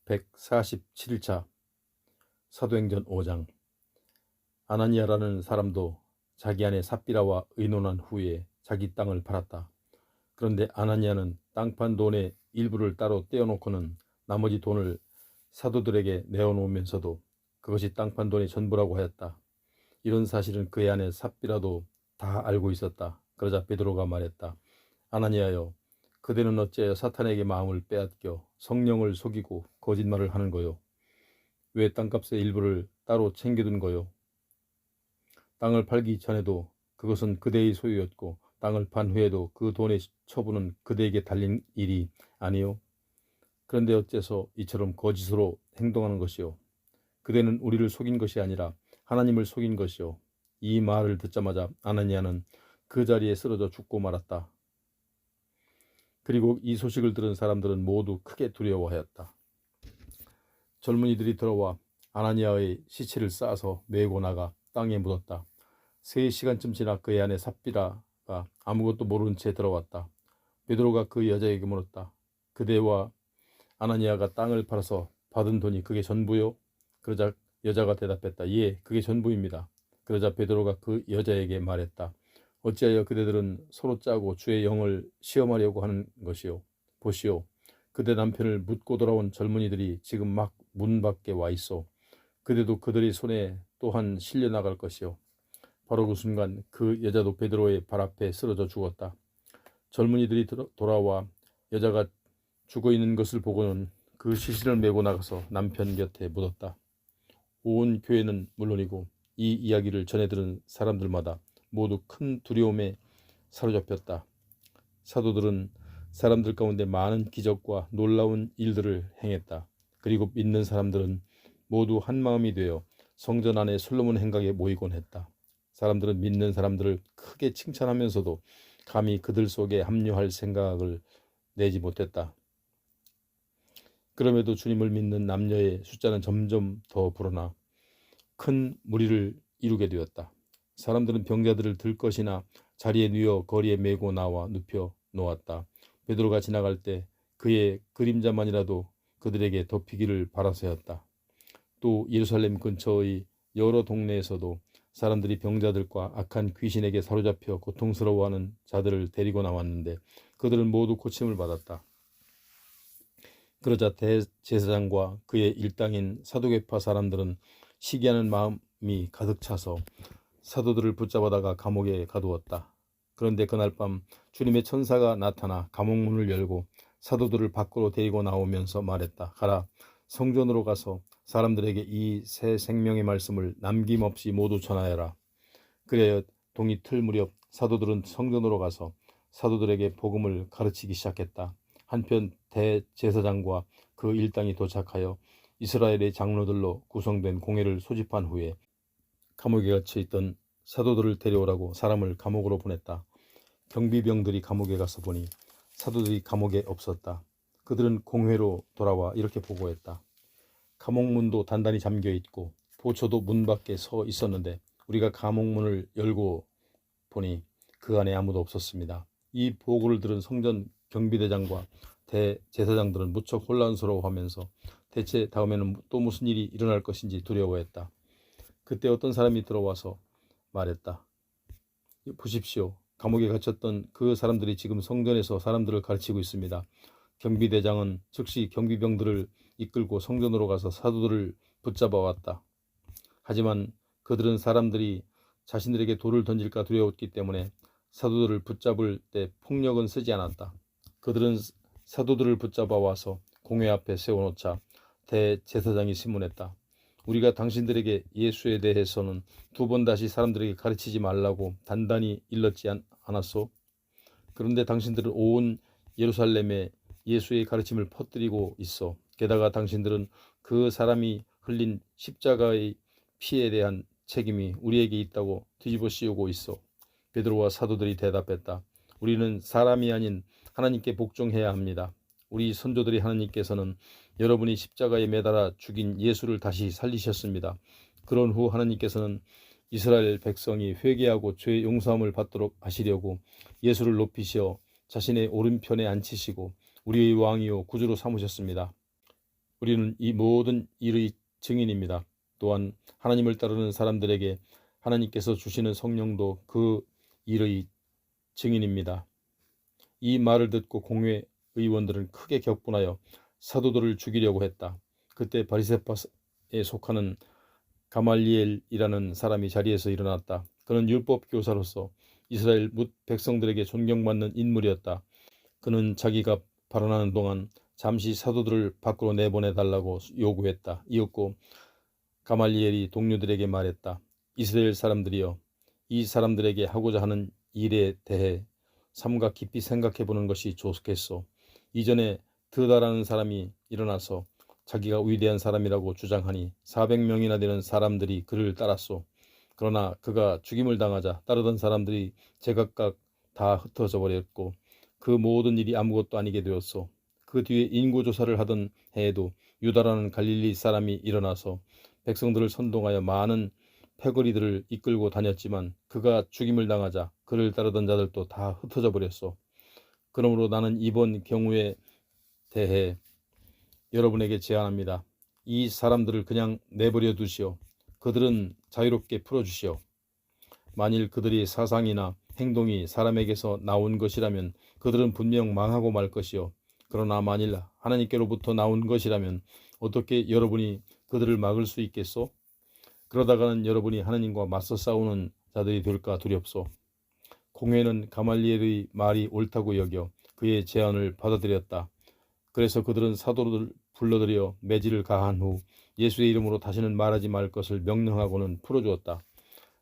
147일차 사도행전 5장. 아나니아라는 사람도 자기 아내 삽비라와 의논한 후에 자기 땅을 팔았다. 그런데 아나니아는 땅 판 돈의 일부를 따로 떼어놓고는 나머지 돈을 사도들에게 내어놓으면서도 그것이 땅 판 돈의 전부라고 하였다. 이런 사실은 그의 아내 삽비라도 다 알고 있었다. 그러자 베드로가 말했다. 아나니아여, 그대는 어찌하여 사탄에게 마음을 빼앗겨 성령을 속이고 거짓말을 하는 거요? 왜 땅값의 일부를 따로 챙겨둔 거요? 땅을 팔기 전에도 그것은 그대의 소유였고 땅을 판 후에도 그 돈의 처분은 그대에게 달린 일이 아니요? 그런데 어째서 이처럼 거짓으로 행동하는 것이요? 그대는 우리를 속인 것이 아니라 하나님을 속인 것이요. 이 말을 듣자마자 아나니아는 그 자리에 쓰러져 죽고 말았다. 그리고 이 소식을 들은 사람들은 모두 크게 두려워하였다. 젊은이들이 들어와 아나니아의 시체를 싸서 메고 나가 땅에 묻었다. 3시간쯤 지나 그의 아내 삽비라가 아무것도 모른 채 들어왔다. 베드로가 그 여자에게 물었다. 그대와 아나니아가 땅을 팔아서 받은 돈이 그게 전부요? 그러자 여자가 대답했다. 예, 그게 전부입니다. 그러자 베드로가 그 여자에게 말했다. 어찌하여 그대들은 서로 짜고 주의 영을 시험하려고 하는 것이요? 보시오, 그대 남편을 묻고 돌아온 젊은이들이 지금 막 문 밖에 와 있어. 그대도 그들의 손에 또한 실려 나갈 것이요. 바로 그 순간 그 여자도 베드로의 발 앞에 쓰러져 죽었다. 젊은이들이 돌아와 여자가 죽어 있는 것을 보고는 그 시신을 메고 나가서 남편 곁에 묻었다. 온 교회는 물론이고 이 이야기를 전해 들은 사람들마다 모두 큰 두려움에 사로잡혔다. 사도들은 사람들 가운데 많은 기적과 놀라운 일들을 행했다. 그리고 믿는 사람들은 모두 한 마음이 되어 성전 안에 솔로몬 행각에 모이곤 했다. 사람들은 믿는 사람들을 크게 칭찬하면서도 감히 그들 속에 합류할 생각을 내지 못했다. 그럼에도 주님을 믿는 남녀의 숫자는 점점 더 불어나 큰 무리를 이루게 되었다. 사람들은 병자들을 들 것이나 자리에 누워 거리에 메고 나와 눕혀 놓았다. 베드로가 지나갈 때 그의 그림자만이라도 그들에게 덮이기를 바라서였다. 또 예루살렘 근처의 여러 동네에서도 사람들이 병자들과 악한 귀신에게 사로잡혀 고통스러워하는 자들을 데리고 나왔는데 그들은 모두 고침을 받았다. 그러자 대제사장과 그의 일당인 사두개파 사람들은 시기하는 마음이 가득 차서 사도들을 붙잡아다가 감옥에 가두었다. 그런데 그날 밤 주님의 천사가 나타나 감옥문을 열고 사도들을 밖으로 데리고 나오면서 말했다. 가라, 성전으로 가서 사람들에게 이 새 생명의 말씀을 남김없이 모두 전하여라. 그래야 동이 틀 무렵 사도들은 성전으로 가서 사도들에게 복음을 가르치기 시작했다. 한편 대제사장과 그 일당이 도착하여 이스라엘의 장로들로 구성된 공회를 소집한 후에 감옥에 갇혀 있던 사도들을 데려오라고 사람을 감옥으로 보냈다. 경비병들이 감옥에 가서 보니 사도들이 감옥에 없었다. 그들은 공회로 돌아와 이렇게 보고했다. 감옥문도 단단히 잠겨 있고 보초도 문 밖에 서 있었는데 우리가 감옥문을 열고 보니 그 안에 아무도 없었습니다. 이 보고를 들은 성전 경비대장과 대제사장들은 무척 혼란스러워하면서 대체 다음에는 또 무슨 일이 일어날 것인지 두려워했다. 그때 어떤 사람이 들어와서 말했다. 보십시오. 감옥에 갇혔던 그 사람들이 지금 성전에서 사람들을 가르치고 있습니다. 경비대장은 즉시 경비병들을 이끌고 성전으로 가서 사도들을 붙잡아 왔다. 하지만 그들은 사람들이 자신들에게 돌을 던질까 두려웠기 때문에 사도들을 붙잡을 때 폭력은 쓰지 않았다. 그들은 사도들을 붙잡아 와서 공회 앞에 세워놓자 대제사장이 신문했다. 우리가 당신들에게 예수에 대해서는 2번 다시 사람들에게 가르치지 말라고 단단히 일렀지 않았소? 그런데 당신들은 온 예루살렘에 예수의 가르침을 퍼뜨리고 있어. 게다가 당신들은 그 사람이 흘린 십자가의 피에 대한 책임이 우리에게 있다고 뒤집어 씌우고 있어. 베드로와 사도들이 대답했다. 우리는 사람이 아닌 하나님께 복종해야 합니다. 우리 선조들이 하나님께서는 여러분이 십자가에 매달아 죽인 예수를 다시 살리셨습니다. 그런 후 하나님께서는 이스라엘 백성이 회개하고 죄 용서함을 받도록 하시려고 예수를 높이시어 자신의 오른편에 앉히시고 우리의 왕이요 구주로 삼으셨습니다. 우리는 이 모든 일의 증인입니다. 또한 하나님을 따르는 사람들에게 하나님께서 주시는 성령도 그 일의 증인입니다. 이 말을 듣고 공회 의원들은 크게 격분하여 사도들을 죽이려고 했다. 그때 바리새파에 속하는 가말리엘이라는 사람이 자리에서 일어났다. 그는 율법 교사로서 이스라엘 뭇 백성들에게 존경받는 인물이었다. 그는 자기가 발언하는 동안 잠시 사도들을 밖으로 내보내달라고 요구했다. 이었고 가말리엘이 동료들에게 말했다. 이스라엘 사람들이여, 이 사람들에게 하고자 하는 일에 대해 삼가 깊이 생각해보는 것이 좋겠소. 이전에 드다라는 사람이 일어나서 자기가 위대한 사람이라고 주장하니 400명이나 되는 사람들이 그를 따랐소. 그러나 그가 죽임을 당하자 따르던 사람들이 제각각 다 흩어져 버렸고 그 모든 일이 아무것도 아니게 되었소. 그 뒤에 인구조사를 하던 해에도 유다라는 갈릴리 사람이 일어나서 백성들을 선동하여 많은 패거리들을 이끌고 다녔지만 그가 죽임을 당하자 그를 따르던 자들도 다 흩어져 버렸소. 그러므로 나는 이번 경우에 대해 여러분에게 제안합니다. 이 사람들을 그냥 내버려 두시오. 그들은 자유롭게 풀어주시오. 만일 그들의 사상이나 행동이 사람에게서 나온 것이라면 그들은 분명 망하고 말 것이요. 그러나 만일 하나님께로부터 나온 것이라면 어떻게 여러분이 그들을 막을 수 있겠소? 그러다가는 여러분이 하나님과 맞서 싸우는 자들이 될까 두렵소. 공회는 가말리엘의 말이 옳다고 여겨 그의 제안을 받아들였다. 그래서 그들은 사도를 불러들여 매질을 가한 후 예수의 이름으로 다시는 말하지 말 것을 명령하고는 풀어주었다.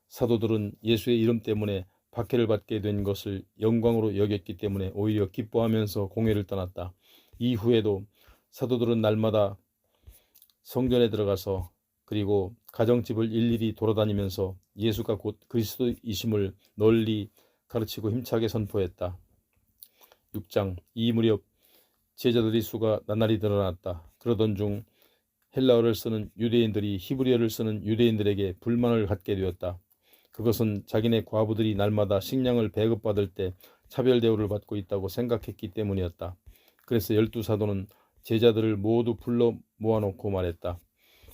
사도들은 예수의 이름 때문에 박해를 받게 된 것을 영광으로 여겼기 때문에 오히려 기뻐하면서 공회를 떠났다. 이후에도 사도들은 날마다 성전에 들어가서 그리고 가정집을 일일이 돌아다니면서 예수가 곧 그리스도이심을 널리 가르치고 힘차게 선포했다. 6장. 이 무렵 제자들의 수가 나날이 늘어났다. 그러던 중 헬라어를 쓰는 유대인들이 히브리어를 쓰는 유대인들에게 불만을 갖게 되었다. 그것은 자기네 과부들이 날마다 식량을 배급받을 때 차별 대우를 받고 있다고 생각했기 때문이었다. 그래서 12사도는 제자들을 모두 불러 모아놓고 말했다.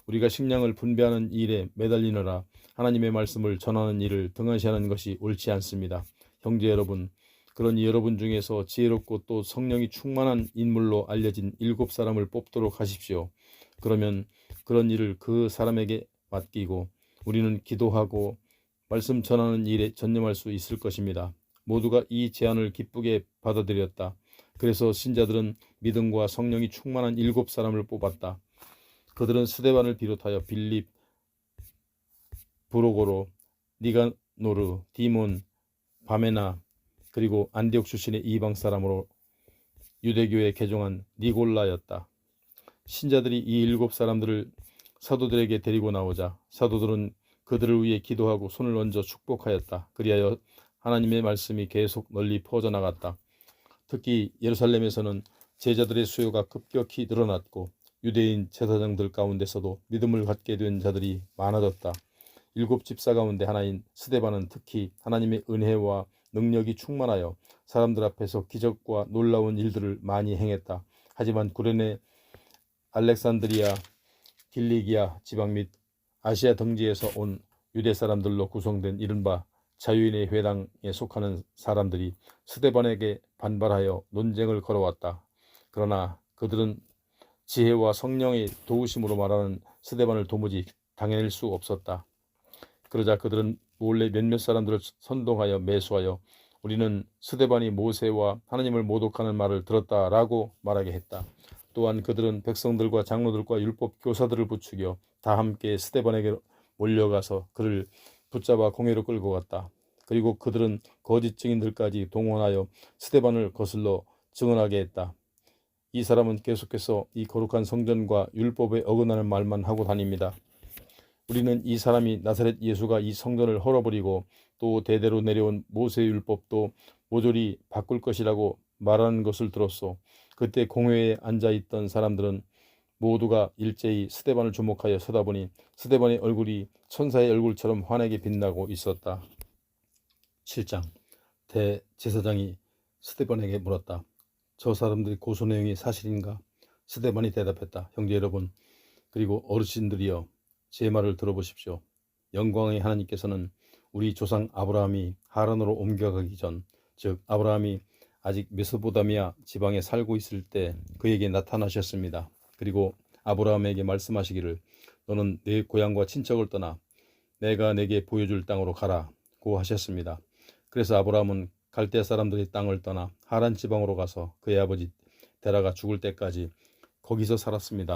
우리가 식량을 분배하는 일에 매달리느라 하나님의 말씀을 전하는 일을 등한시하는 것이 옳지 않습니다. 형제 여러분, 그러니 여러분 중에서 지혜롭고 또 성령이 충만한 인물로 알려진 7사람을 뽑도록 하십시오. 그러면 그런 일을 그 사람에게 맡기고 우리는 기도하고 말씀 전하는 일에 전념할 수 있을 것입니다. 모두가 이 제안을 기쁘게 받아들였다. 그래서 신자들은 믿음과 성령이 충만한 7사람을 뽑았다. 그들은 스데반을 비롯하여 빌립, 브로고로, 니가노르, 디몬, 바메나, 그리고 안디옥 출신의 이방 사람으로 유대교에 개종한 니골라였다. 신자들이 이 7사람들을 사도들에게 데리고 나오자 사도들은 그들을 위해 기도하고 손을 얹어 축복하였다. 그리하여 하나님의 말씀이 계속 널리 퍼져나갔다. 특히 예루살렘에서는 제자들의 수요가 급격히 늘어났고 유대인 제사장들 가운데서도 믿음을 갖게 된 자들이 많아졌다. 7집사 가운데 하나인 스데반은 특히 하나님의 은혜와 능력이 충만하여 사람들 앞에서 기적과 놀라운 일들을 많이 행했다. 하지만 구레네, 알렉산드리아, 길리기아 지방 및 아시아 등지에서 온 유대 사람들로 구성된 이른바 자유인의 회당에 속하는 사람들이 스데반에게 반발하여 논쟁을 걸어왔다. 그러나 그들은 지혜와 성령의 도우심으로 말하는 스데반을 도무지 당해낼 수 없었다. 그러자 그들은 몰래 몇몇 사람들을 선동하여 매수하여 우리는 스데반이 모세와 하나님을 모독하는 말을 들었다라고 말하게 했다. 또한 그들은 백성들과 장로들과 율법 교사들을 부추겨 다 함께 스데반에게 몰려가서 그를 붙잡아 공회로 끌고 갔다. 그리고 그들은 거짓 증인들까지 동원하여 스데반을 거슬러 증언하게 했다. 이 사람은 계속해서 이 거룩한 성전과 율법에 어긋나는 말만 하고 다닙니다. 우리는 이 사람이 나사렛 예수가 이 성전을 헐어버리고 또 대대로 내려온 모세 율법도 모조리 바꿀 것이라고 말하는 것을 들었소. 그때 공회에 앉아있던 사람들은 모두가 일제히 스데반을 주목하여 쳐다보니 스데반의 얼굴이 천사의 얼굴처럼 환하게 빛나고 있었다. 7장. 대제사장이 스데반에게 물었다. 저 사람들의 고소 내용이 사실인가? 스데반이 대답했다. 형제 여러분, 그리고 어르신들이여, 제 말을 들어보십시오. 영광의 하나님께서는 우리 조상 아브라함이 하란으로 옮겨가기 전, 즉 아브라함이 아직 메소포타미아 지방에 살고 있을 때 그에게 나타나셨습니다. 그리고 아브라함에게 말씀하시기를 너는 내 고향과 친척을 떠나 내가 내게 보여줄 땅으로 가라고 하셨습니다. 그래서 아브라함은 갈대 사람들의 땅을 떠나 하란 지방으로 가서 그의 아버지 데라가 죽을 때까지 거기서 살았습니다.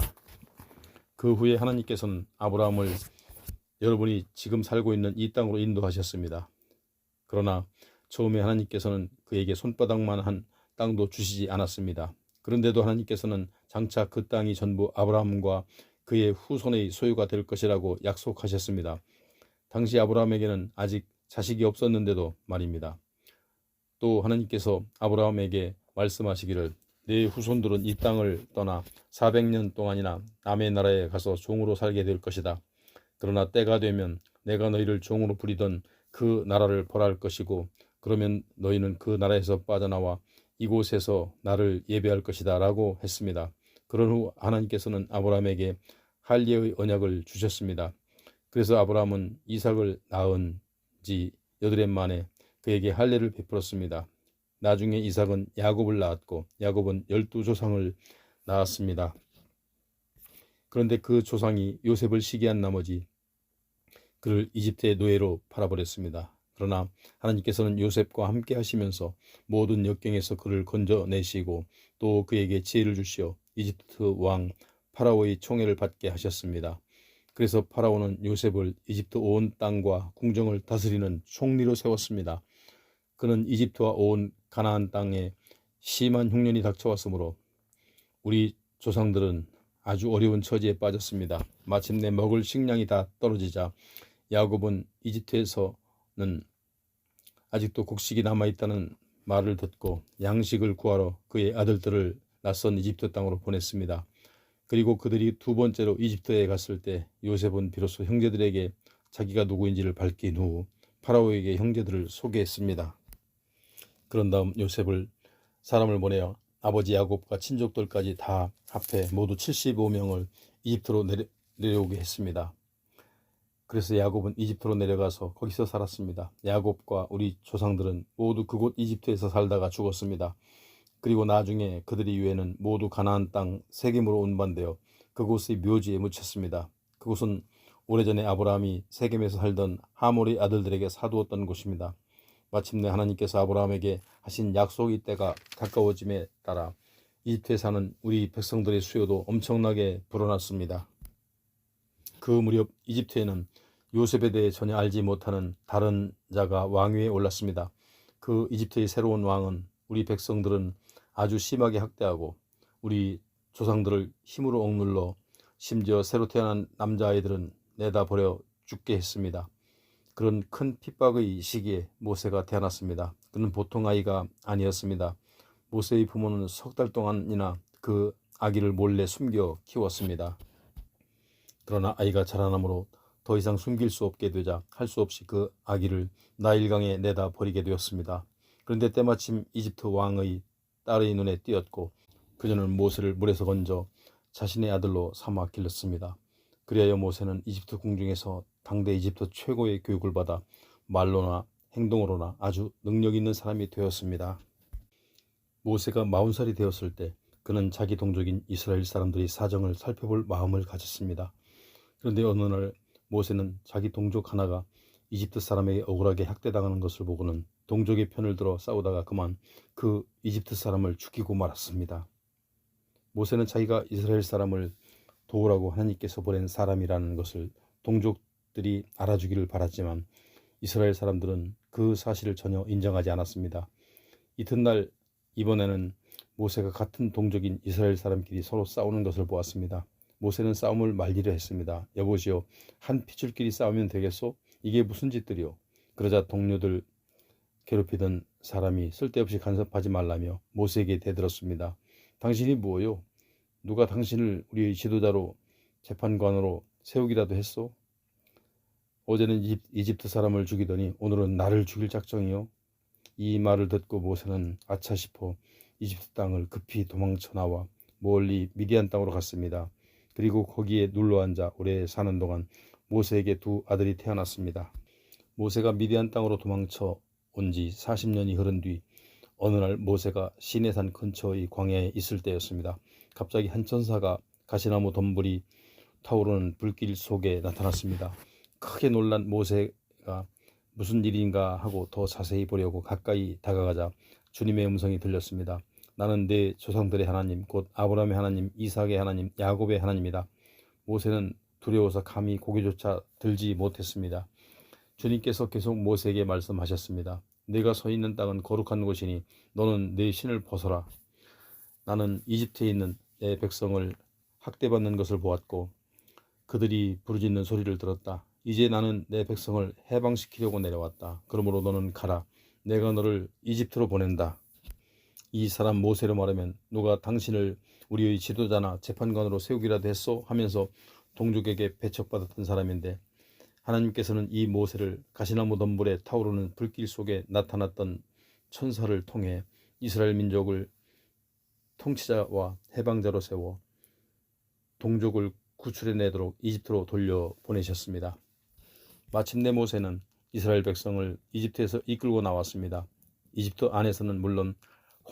그 후에 하나님께서는 아브라함을 여러분이 지금 살고 있는 이 땅으로 인도하셨습니다. 그러나 처음에 하나님께서는 그에게 손바닥만한 땅도 주시지 않았습니다. 그런데도 하나님께서는 장차 그 땅이 전부 아브라함과 그의 후손의 소유가 될 것이라고 약속하셨습니다. 당시 아브라함에게는 아직 자식이 없었는데도 말입니다. 또 하나님께서 아브라함에게 말씀하시기를 네 후손들은 이 땅을 떠나 400년 동안이나 남의 나라에 가서 종으로 살게 될 것이다. 그러나 때가 되면 내가 너희를 종으로 부리던 그 나라를 벌할 것이고 그러면 너희는 그 나라에서 빠져나와 이곳에서 나를 예배할 것이다 라고 했습니다. 그런 후 하나님께서는 아브라함에게 할례의 언약을 주셨습니다. 그래서 아브라함은 이삭을 낳은 지 8해 만에 그에게 할례를 베풀었습니다. 나중에 이삭은 야곱을 낳았고 야곱은 12조상을 낳았습니다. 그런데 그 조상이 요셉을 시기한 나머지 그를 이집트의 노예로 팔아버렸습니다. 그러나 하나님께서는 요셉과 함께 하시면서 모든 역경에서 그를 건져내시고 또 그에게 지혜를 주시어 이집트 왕 파라오의 총애를 받게 하셨습니다. 그래서 파라오는 요셉을 이집트 온 땅과 궁정을 다스리는 총리로 세웠습니다. 그는 이집트와 온 가나안 땅에 심한 흉년이 닥쳐왔으므로 우리 조상들은 아주 어려운 처지에 빠졌습니다. 마침내 먹을 식량이 다 떨어지자 야곱은 이집트에서는 아직도 곡식이 남아있다는 말을 듣고 양식을 구하러 그의 아들들을 낯선 이집트 땅으로 보냈습니다. 그리고 그들이 두 번째로 이집트에 갔을 때 요셉은 비로소 형제들에게 자기가 누구인지를 밝힌 후 파라오에게 형제들을 소개했습니다. 그런 다음 요셉을 사람을 보내어 아버지 야곱과 친족들까지 다 합해 모두 75명을 이집트로 내려오게 했습니다. 그래서 야곱은 이집트로 내려가서 거기서 살았습니다. 야곱과 우리 조상들은 모두 그곳 이집트에서 살다가 죽었습니다. 그리고 나중에 그들의 유해는 모두 가나안 땅 세겜으로 운반되어 그곳의 묘지에 묻혔습니다. 그곳은 오래전에 아브라함이 세겜에서 살던 하몰의 아들들에게 사두었던 곳입니다. 마침내 하나님께서 아브라함에게 하신 약속의 때가 가까워짐에 따라 이집트에 사는 우리 백성들의 수요도 엄청나게 불어났습니다. 그 무렵 이집트에는 요셉에 대해 전혀 알지 못하는 다른 자가 왕위에 올랐습니다. 그 이집트의 새로운 왕은 우리 백성들은 아주 심하게 학대하고 우리 조상들을 힘으로 억눌러 심지어 새로 태어난 남자아이들은 내다 버려 죽게 했습니다. 그런 큰 핍박의 시기에 모세가 태어났습니다. 그는 보통 아이가 아니었습니다. 모세의 부모는 석 달 동안이나 그 아기를 몰래 숨겨 키웠습니다. 그러나 아이가 자라나므로 더 이상 숨길 수 없게 되자 할 수 없이 그 아기를 나일강에 내다 버리게 되었습니다. 그런데 때마침 이집트 왕의 딸의 눈에 띄었고 그녀는 모세를 물에서 건져 자신의 아들로 삼아 길렀습니다. 그리하여 모세는 이집트 궁중에서 당대 이집트 최고의 교육을 받아 말로나 행동으로나 아주 능력 있는 사람이 되었습니다. 모세가 40살이 되었을 때 그는 자기 동족인 이스라엘 사람들의 사정을 살펴볼 마음을 가졌습니다. 그런데 어느 날 모세는 자기 동족 하나가 이집트 사람에게 억울하게 학대당하는 것을 보고는 동족의 편을 들어 싸우다가 그만 그 이집트 사람을 죽이고 말았습니다. 모세는 자기가 이스라엘 사람을 도우라고 하나님께서 보낸 사람이라는 것을 동족들이 알아주기를 바랐지만 이스라엘 사람들은 그 사실을 전혀 인정하지 않았습니다. 이튿날 이번에는 모세가 같은 동족인 이스라엘 사람끼리 서로 싸우는 것을 보았습니다. 모세는 싸움을 말리려 했습니다. 여보시오, 한 피줄끼리 싸우면 되겠소? 이게 무슨 짓들이오? 그러자 동료들 괴롭히던 사람이 쓸데없이 간섭하지 말라며 모세에게 대들었습니다. 당신이 뭐요? 누가 당신을 우리의 지도자로 재판관으로 세우기라도 했소? 어제는 이집트 사람을 죽이더니 오늘은 나를 죽일 작정이요? 이 말을 듣고 모세는 아차 싶어 이집트 땅을 급히 도망쳐 나와 멀리 미디안 땅으로 갔습니다. 그리고 거기에 눌러앉아 오래 사는 동안 모세에게 두 아들이 태어났습니다. 모세가 미디안 땅으로 도망쳐 온 지 40년이 흐른 뒤 어느 날 모세가 시내산 근처의 광야에 있을 때였습니다. 갑자기 한 천사가 가시나무 덤불이 타오르는 불길 속에 나타났습니다. 크게 놀란 모세가 무슨 일인가 하고 더 자세히 보려고 가까이 다가가자 주님의 음성이 들렸습니다. 나는 내 조상들의 하나님, 곧 아브라함의 하나님, 이삭의 하나님, 야곱의 하나님이다. 모세는 두려워서 감히 고개조차 들지 못했습니다. 주님께서 계속 모세에게 말씀하셨습니다. 내가 서 있는 땅은 거룩한 곳이니 너는 내 신을 벗어라. 나는 이집트에 있는 내 백성을 학대받는 것을 보았고 그들이 부르짖는 소리를 들었다. 이제 나는 내 백성을 해방시키려고 내려왔다. 그러므로 너는 가라. 내가 너를 이집트로 보낸다. 이 사람 모세로 말하면 누가 당신을 우리의 지도자나 재판관으로 세우기라도 했소? 하면서 동족에게 배척받았던 사람인데 하나님께서는 이 모세를 가시나무 덤불에 타오르는 불길 속에 나타났던 천사를 통해 이스라엘 민족을 통치자와 해방자로 세워 동족을 구출해내도록 이집트로 돌려보내셨습니다. 마침내 모세는 이스라엘 백성을 이집트에서 이끌고 나왔습니다. 이집트 안에서는 물론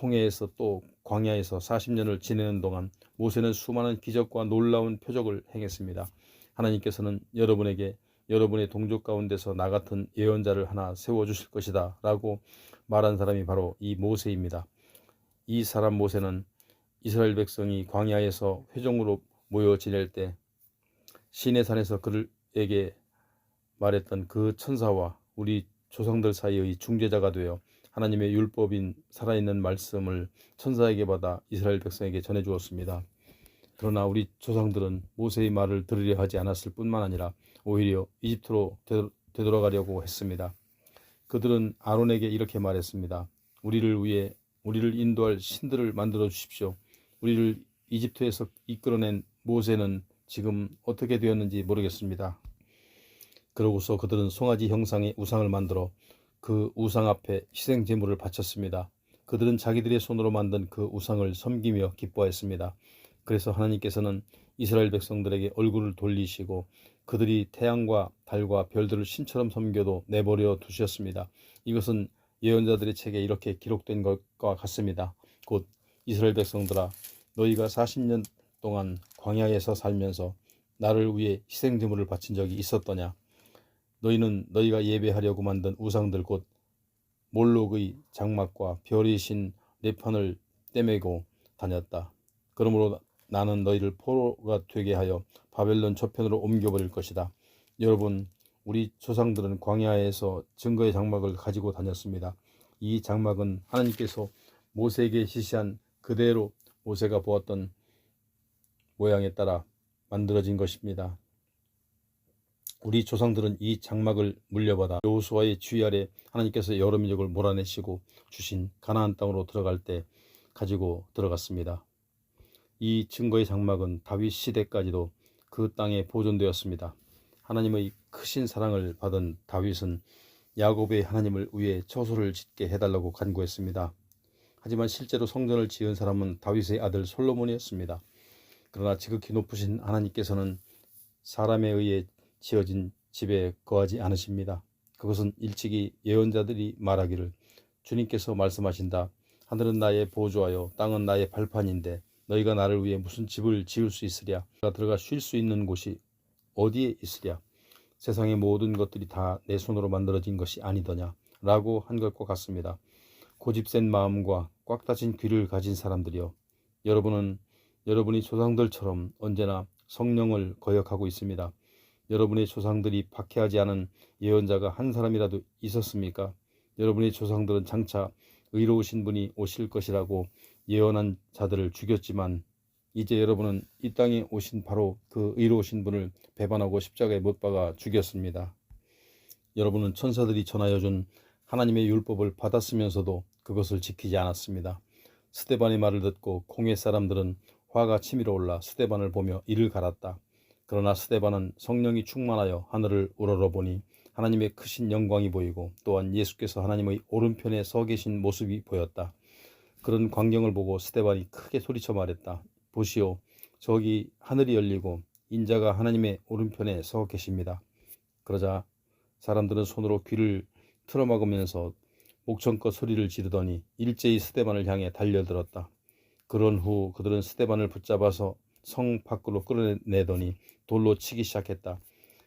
홍해에서 또 광야에서 40년을 지내는 동안 모세는 수많은 기적과 놀라운 표적을 행했습니다. 하나님께서는 여러분에게 여러분의 동족 가운데서 나 같은 예언자를 하나 세워주실 것이다 라고 말한 사람이 바로 이 모세입니다. 이 사람 모세는 이스라엘 백성이 광야에서 회중으로 모여 지낼 때 시내산에서 그들에게 말했던 그 천사와 우리 조상들 사이의 중재자가 되어 하나님의 율법인 살아있는 말씀을 천사에게 받아 이스라엘 백성에게 전해주었습니다. 그러나 우리 조상들은 모세의 말을 들으려 하지 않았을 뿐만 아니라 오히려 이집트로 되돌아가려고 했습니다. 그들은 아론에게 이렇게 말했습니다. 우리를 위해 우리를 인도할 신들을 만들어 주십시오. 우리를 이집트에서 이끌어낸 모세는 지금 어떻게 되었는지 모르겠습니다. 그러고서 그들은 송아지 형상의 우상을 만들어 그 우상 앞에 희생 제물을 바쳤습니다. 그들은 자기들의 손으로 만든 그 우상을 섬기며 기뻐했습니다. 그래서 하나님께서는 이스라엘 백성들에게 얼굴을 돌리시고 그들이 태양과 달과 별들을 신처럼 섬겨도 내버려 두셨습니다. 이것은 예언자들의 책에 이렇게 기록된 것과 같습니다. 곧 이스라엘 백성들아 너희가 40년 동안 광야에서 살면서 나를 위해 희생 제물을 바친 적이 있었더냐? 너희는 너희가 예배하려고 만든 우상들 곧 몰록의 장막과 별의 신 레판을 떼매고 다녔다. 그러므로 나는 너희를 포로가 되게 하여 바벨론 저편으로 옮겨버릴 것이다. 여러분, 우리 조상들은 광야에서 증거의 장막을 가지고 다녔습니다. 이 장막은 하나님께서 모세에게 지시한 그대로 모세가 보았던 모양에 따라 만들어진 것입니다. 우리 조상들은 이 장막을 물려받아 여호수아의 주의 아래 하나님께서 여러 민족을 몰아내시고 주신 가나안 땅으로 들어갈 때 가지고 들어갔습니다. 이 증거의 장막은 다윗 시대까지도 그 땅에 보존되었습니다. 하나님의 크신 사랑을 받은 다윗은 야곱의 하나님을 위해 처소를 짓게 해달라고 간구했습니다. 하지만 실제로 성전을 지은 사람은 다윗의 아들 솔로몬이었습니다. 그러나 지극히 높으신 하나님께서는 사람에 의해 지어진 집에 거하지 않으십니다. 그것은 일찍이 예언자들이 말하기를 주님께서 말씀하신다. 하늘은 나의 보좌요 땅은 나의 발판인데 너희가 나를 위해 무슨 집을 지을 수 있으랴? 내가 들어가 쉴 수 있는 곳이 어디에 있으랴? 세상의 모든 것들이 다 내 손으로 만들어진 것이 아니더냐? 라고 한 것과 같습니다. 고집센 마음과 꽉 닫힌 귀를 가진 사람들이여, 여러분은 여러분이 조상들처럼 언제나 성령을 거역하고 있습니다. 여러분의 조상들이 박해하지 않은 예언자가 한 사람이라도 있었습니까? 여러분의 조상들은 장차 의로우신 분이 오실 것이라고 예언한 자들을 죽였지만 이제 여러분은 이 땅에 오신 바로 그 의로우신 분을 배반하고 십자가에 못 박아 죽였습니다. 여러분은 천사들이 전하여 준 하나님의 율법을 받았으면서도 그것을 지키지 않았습니다. 스데반의 말을 듣고 공회 사람들은 화가 치밀어 올라 스데반을 보며 이를 갈았다. 그러나 스데반은 성령이 충만하여 하늘을 우러러보니 하나님의 크신 영광이 보이고 또한 예수께서 하나님의 오른편에 서 계신 모습이 보였다. 그런 광경을 보고 스데반이 크게 소리쳐 말했다. 보시오, 저기 하늘이 열리고 인자가 하나님의 오른편에 서 계십니다. 그러자 사람들은 손으로 귀를 틀어막으면서 목청껏 소리를 지르더니 일제히 스데반을 향해 달려들었다. 그런 후 그들은 스데반을 붙잡아서 성 밖으로 끌어내더니 돌로 치기 시작했다.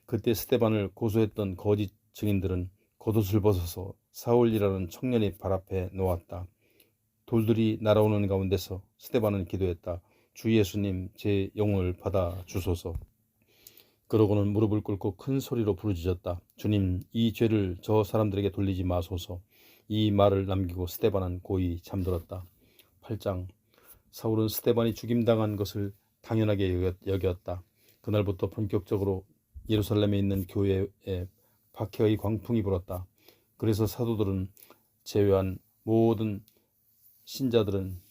그때 스데반을 고소했던 거짓 증인들은 겉옷을 벗어서 사울이라는 청년의 발 앞에 놓았다. 돌들이 날아오는 가운데서 스데반은 기도했다. 주 예수님, 제 영혼을 받아 주소서. 그러고는 무릎을 꿇고 큰 소리로 부르짖었다. 주님, 이 죄를 저 사람들에게 돌리지 마소서. 이 말을 남기고 스데반은 고이 잠들었다. 8장. 사울은 스데반이 죽임당한 것을 당연하게 여겼다. 그날부터 본격적으로 예루살렘에 있는 교회에 박해의 광풍이 불었다. 그래서 사도들은 제외한 모든 신자들은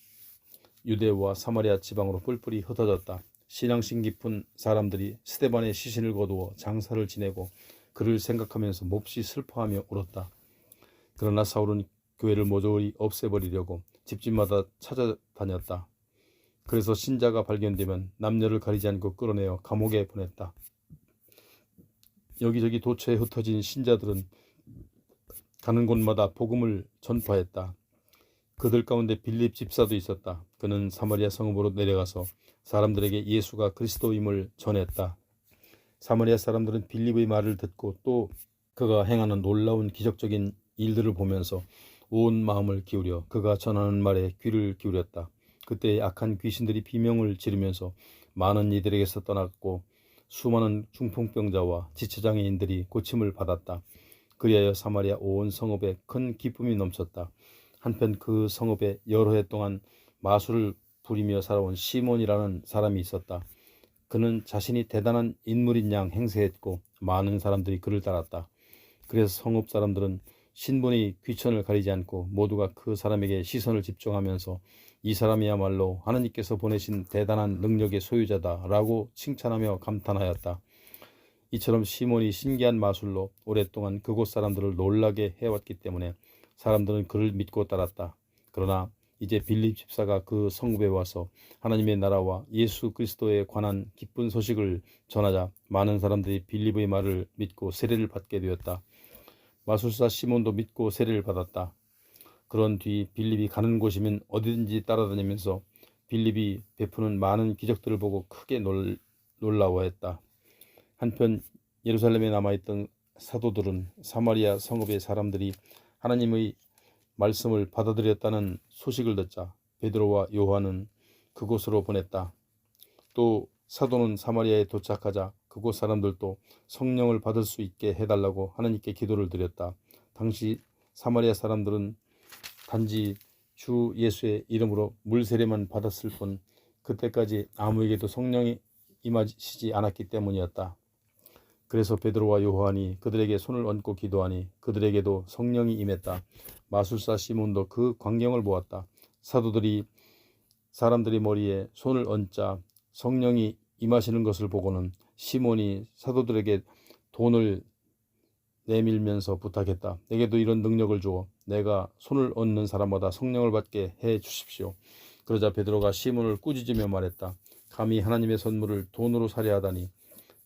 유대와 사마리아 지방으로 뿔뿔이 흩어졌다. 신앙심 깊은 사람들이 스데반의 시신을 거두어 장사를 지내고 그를 생각하면서 몹시 슬퍼하며 울었다. 그러나 사울은 교회를 모조리 없애버리려고 집집마다 찾아다녔다. 그래서 신자가 발견되면 남녀를 가리지 않고 끌어내어 감옥에 보냈다. 여기저기 도처에 흩어진 신자들은 가는 곳마다 복음을 전파했다. 그들 가운데 빌립 집사도 있었다. 그는 사마리아 성읍으로 내려가서 사람들에게 예수가 그리스도임을 전했다. 사마리아 사람들은 빌립의 말을 듣고 또 그가 행하는 놀라운 기적적인 일들을 보면서 온 마음을 기울여 그가 전하는 말에 귀를 기울였다. 그때 악한 귀신들이 비명을 지르면서 많은 이들에게서 떠났고 수많은 중풍병자와 지체장애인들이 고침을 받았다. 그리하여 사마리아 온 성읍에 큰 기쁨이 넘쳤다. 한편 그 성읍에 여러 해 동안 마술을 부리며 살아온 시몬이라는 사람이 있었다. 그는 자신이 대단한 인물인 양 행세했고 많은 사람들이 그를 따랐다. 그래서 성읍 사람들은 신분이 귀천을 가리지 않고 모두가 그 사람에게 시선을 집중하면서 이 사람이야말로 하나님께서 보내신 대단한 능력의 소유자다라고 칭찬하며 감탄하였다. 이처럼 시몬이 신기한 마술로 오랫동안 그곳 사람들을 놀라게 해왔기 때문에 사람들은 그를 믿고 따랐다. 그러나 이제 빌립 집사가 그 성읍에 와서 하나님의 나라와 예수 그리스도에 관한 기쁜 소식을 전하자 많은 사람들이 빌립의 말을 믿고 세례를 받게 되었다. 마술사 시몬도 믿고 세례를 받았다. 그런 뒤 빌립이 가는 곳이면 어디든지 따라다니면서 빌립이 베푸는 많은 기적들을 보고 크게 놀라워했다. 한편 예루살렘에 남아있던 사도들은 사마리아 성읍의 사람들이 하나님의 말씀을 받아들였다는 소식을 듣자 베드로와 요한은 그곳으로 보냈다. 또 사도는 사마리아에 도착하자 그곳 사람들도 성령을 받을 수 있게 해달라고 하나님께 기도를 드렸다. 당시 사마리아 사람들은 단지 주 예수의 이름으로 물세례만 받았을 뿐 그때까지 아무에게도 성령이 임하시지 않았기 때문이었다. 그래서 베드로와 요한이 그들에게 손을 얹고 기도하니 그들에게도 성령이 임했다. 마술사 시몬도 그 광경을 보았다. 사람들이 머리에 손을 얹자 성령이 임하시는 것을 보고는 시몬이 사도들에게 돈을 내밀면서 부탁했다. 내게도 이런 능력을 주어 내가 손을 얹는 사람마다 성령을 받게 해 주십시오. 그러자 베드로가 시몬을 꾸짖으며 말했다. 감히 하나님의 선물을 돈으로 사려 하다니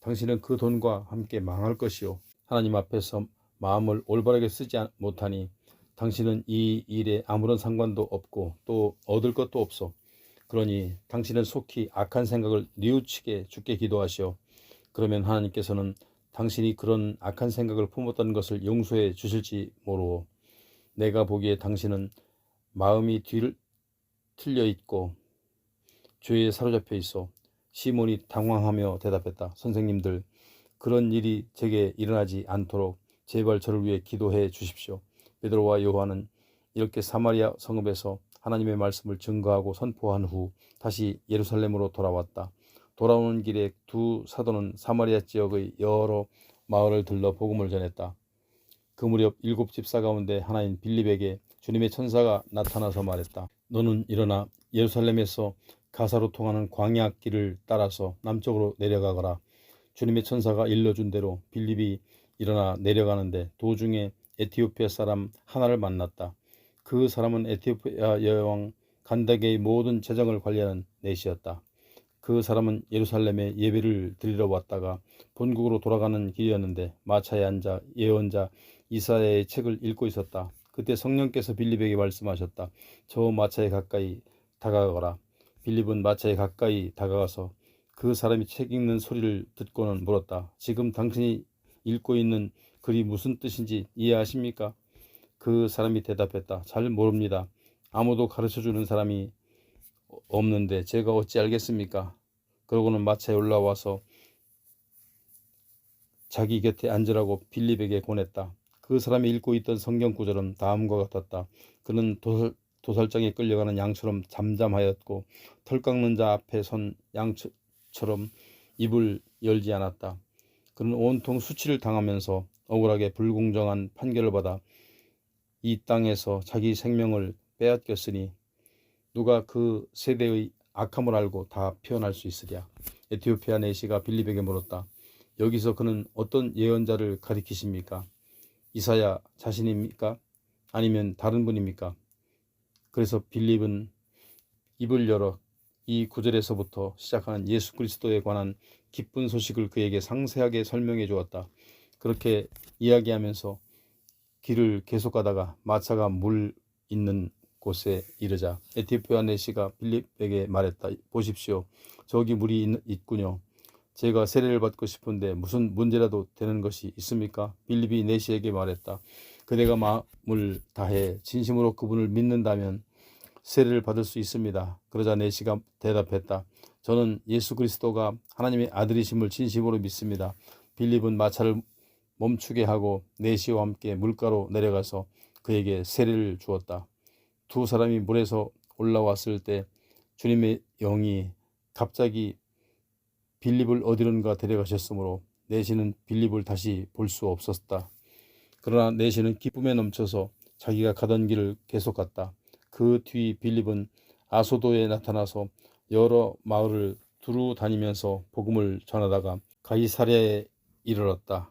당신은 그 돈과 함께 망할 것이요. 하나님 앞에서 마음을 올바르게 쓰지 못하니 당신은 이 일에 아무런 상관도 없고 또 얻을 것도 없어. 그러니 당신은 속히 악한 생각을 뉘우치게 주께 기도하시오. 그러면 하나님께서는 당신이 그런 악한 생각을 품었던 것을 용서해 주실지 모르오. 내가 보기에 당신은 마음이 틀려 있고 죄에 사로잡혀 있어. 시몬이 당황하며 대답했다. 선생님들, 그런 일이 제게 일어나지 않도록 제발 저를 위해 기도해 주십시오. 베드로와 요한은 이렇게 사마리아 성읍에서 하나님의 말씀을 증거하고 선포한 후 다시 예루살렘으로 돌아왔다. 돌아오는 길에 두 사도는 사마리아 지역의 여러 마을을 들러 복음을 전했다. 그 무렵 7 집사 가운데 하나인 빌립에게 주님의 천사가 나타나서 말했다. 너는 일어나 예루살렘에서 가사로 통하는 광야 길을 따라서 남쪽으로 내려가거라. 주님의 천사가 일러준 대로 빌립이 일어나 내려가는데 도중에 에티오피아 사람 하나를 만났다. 그 사람은 에티오피아 여왕 간다게의 모든 재정을 관리하는 내시였다. 그 사람은 예루살렘에 예배를 드리러 왔다가 본국으로 돌아가는 길이었는데 마차에 앉아 예언자 이사야의 책을 읽고 있었다. 그때 성령께서 빌립에게 말씀하셨다. 저 마차에 가까이 다가가라. 빌립은 마차에 가까이 다가가서 그 사람이 책 읽는 소리를 듣고는 물었다. 지금 당신이 읽고 있는 글이 무슨 뜻인지 이해하십니까? 그 사람이 대답했다. 잘 모릅니다. 아무도 가르쳐주는 사람이 없는데 제가 어찌 알겠습니까? 그러고는 마차에 올라와서 자기 곁에 앉으라고 빌립에게 권했다. 그 사람이 읽고 있던 성경 구절은 다음과 같았다. 그는 도살장에 끌려가는 양처럼 잠잠하였고 털 깎는 자 앞에 선 양처럼 입을 열지 않았다. 그는 온통 수치를 당하면서 억울하게 불공정한 판결을 받아 이 땅에서 자기 생명을 빼앗겼으니 누가 그 세대의 악함을 알고 다 표현할 수 있으랴. 에티오피아 내시가 빌립에게 물었다. 여기서 그는 어떤 예언자를 가리키십니까? 이사야 자신입니까? 아니면 다른 분입니까? 그래서 빌립은 입을 열어 이 구절에서부터 시작하는 예수 그리스도에 관한 기쁜 소식을 그에게 상세하게 설명해 주었다. 그렇게 이야기하면서 길을 계속 가다가 마차가 물 있는 곳에 이르자 에티오피아 내시가 빌립에게 말했다. 보십시오. 저기 물이 있군요. 제가 세례를 받고 싶은데 무슨 문제라도 되는 것이 있습니까? 빌립이 내시에게 말했다. 그대가 마음을 다해 진심으로 그분을 믿는다면 세례를 받을 수 있습니다. 그러자 내시가 대답했다. 저는 예수 그리스도가 하나님의 아들이심을 진심으로 믿습니다. 빌립은 마차를 멈추게 하고 내시와 함께 물가로 내려가서 그에게 세례를 주었다. 두 사람이 물에서 올라왔을 때 주님의 영이 갑자기 빌립을 어디론가 데려가셨으므로 내시는 빌립을 다시 볼 수 없었다. 그러나 내시는 기쁨에 넘쳐서 자기가 가던 길을 계속 갔다. 그 뒤 빌립은 아소도에 나타나서 여러 마을을 두루 다니면서 복음을 전하다가 가이사랴에 이르렀다.